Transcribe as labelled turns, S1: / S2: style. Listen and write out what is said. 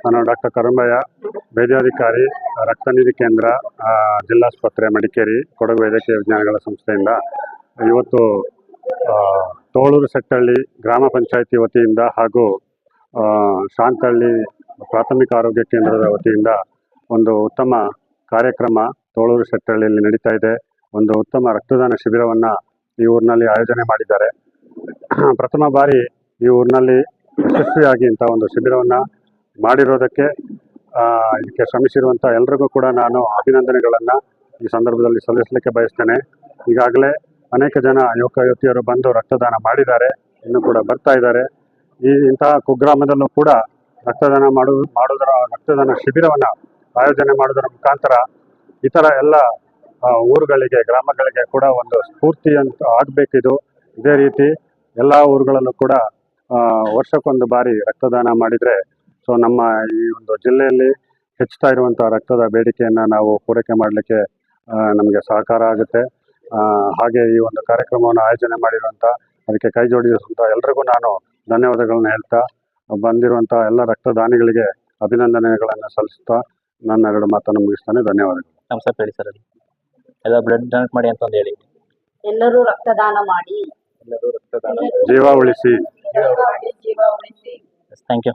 S1: ನಾನು ಡಾಕ್ಟರ್ ಕರಂಬಯ್ಯ, ವೈದ್ಯಾಧಿಕಾರಿ, ರಕ್ತನಿಧಿ ಕೇಂದ್ರ, ಜಿಲ್ಲಾಸ್ಪತ್ರೆ ಮಡಿಕೇರಿ, ಕೊಡಗು ವೈದ್ಯಕೀಯ ವಿಜ್ಞಾನಗಳ ಸಂಸ್ಥೆಯಿಂದ ಇವತ್ತು ತೋಳೂರು ಸೆಟ್ಟಹಳ್ಳಿ ಗ್ರಾಮ ಪಂಚಾಯಿತಿ ವತಿಯಿಂದ ಹಾಗೂ ಶಾಂತಹಳ್ಳಿ ಪ್ರಾಥಮಿಕ ಆರೋಗ್ಯ ಕೇಂದ್ರದ ವತಿಯಿಂದ ಒಂದು ಉತ್ತಮ ಕಾರ್ಯಕ್ರಮ ತೋಳೂರು ಸೆಟ್ಟಹಳ್ಳಿಯಲ್ಲಿ ನಡೀತಾ ಇದೆ. ಒಂದು ಉತ್ತಮ ರಕ್ತದಾನ ಶಿಬಿರವನ್ನು ಈ ಊರಿನಲ್ಲಿ ಆಯೋಜನೆ ಮಾಡಿದ್ದಾರೆ. ಪ್ರಥಮ ಬಾರಿ ಈ ಊರಿನಲ್ಲಿ ಯಶಸ್ವಿಯಾಗಿ ಇಂಥ ಒಂದು ಶಿಬಿರವನ್ನು ಮಾಡಿರೋದಕ್ಕೆ ಇದಕ್ಕೆ ಶ್ರಮಿಸಿರುವಂಥ ಎಲ್ರಿಗೂ ಕೂಡ ನಾನು ಅಭಿನಂದನೆಗಳನ್ನು ಈ ಸಂದರ್ಭದಲ್ಲಿ ಸಲ್ಲಿಸಲಿಕ್ಕೆ ಬಯಸ್ತೇನೆ. ಈಗಾಗಲೇ ಅನೇಕ ಜನ ಯುವಕ ಯುವತಿಯರು ಬಂದು ರಕ್ತದಾನ ಮಾಡಿದ್ದಾರೆ, ಇನ್ನೂ ಕೂಡ ಬರ್ತಾ ಇದ್ದಾರೆ. ಇಂತಹ ಕುಗ್ರಾಮದಲ್ಲೂ ಕೂಡ ರಕ್ತದಾನ ಶಿಬಿರವನ್ನು ಆಯೋಜನೆ ಮಾಡೋದರ ಮುಖಾಂತರ ಇತರ ಎಲ್ಲ ಊರುಗಳಿಗೆ, ಗ್ರಾಮಗಳಿಗೆ ಕೂಡ ಒಂದು ಸ್ಫೂರ್ತಿ ಅಂತ ಆಗಬೇಕಿದು. ಇದೇ ರೀತಿ ಎಲ್ಲ ಊರುಗಳಲ್ಲೂ ಕೂಡ ವರ್ಷಕ್ಕೊಂದು ಬಾರಿ ರಕ್ತದಾನ ಮಾಡಿದರೆ ನಮ್ಮ ಈ ಒಂದು ಜಿಲ್ಲೆಯಲ್ಲಿ ಹೆಚ್ಚುತ್ತಾ ಇರುವಂಥ ರಕ್ತದ ಬೇಡಿಕೆಯನ್ನು ನಾವು ಪೂರೈಕೆ ಮಾಡಲಿಕ್ಕೆ ನಮಗೆ ಸಹಕಾರ ಆಗುತ್ತೆ. ಹಾಗೆ ಈ ಒಂದು ಕಾರ್ಯಕ್ರಮವನ್ನು ಆಯೋಜನೆ ಮಾಡಿರುವಂಥ, ಅದಕ್ಕೆ ಕೈ ಜೋಡಿಸುವಂಥ ಎಲ್ರಿಗೂ ನಾನು ಧನ್ಯವಾದಗಳನ್ನ ಹೇಳ್ತಾ, ಬಂದಿರುವಂಥ ಎಲ್ಲ ರಕ್ತದಾನಿಗಳಿಗೆ ಅಭಿನಂದನೆಗಳನ್ನು ಸಲ್ಲಿಸ್ತಾ ನನ್ನ ಎರಡು ಮಾತನ್ನು ಮುಗಿಸ್ತಾನೆ. ಧನ್ಯವಾದಗಳು.
S2: ನಮಸ್ಕಾರ ಹೇಳಿ ಸರ್. ಎಲ್ಲ ಬ್ಲಡ್ ಡೊನೇಟ್ ಮಾಡಿ ಅಂತ ಹೇಳಿ,
S3: ಎಲ್ಲರೂ ರಕ್ತದಾನ ಮಾಡಿ,
S1: ಜೀವ ಉಳಿಸಿ.
S2: Thank you.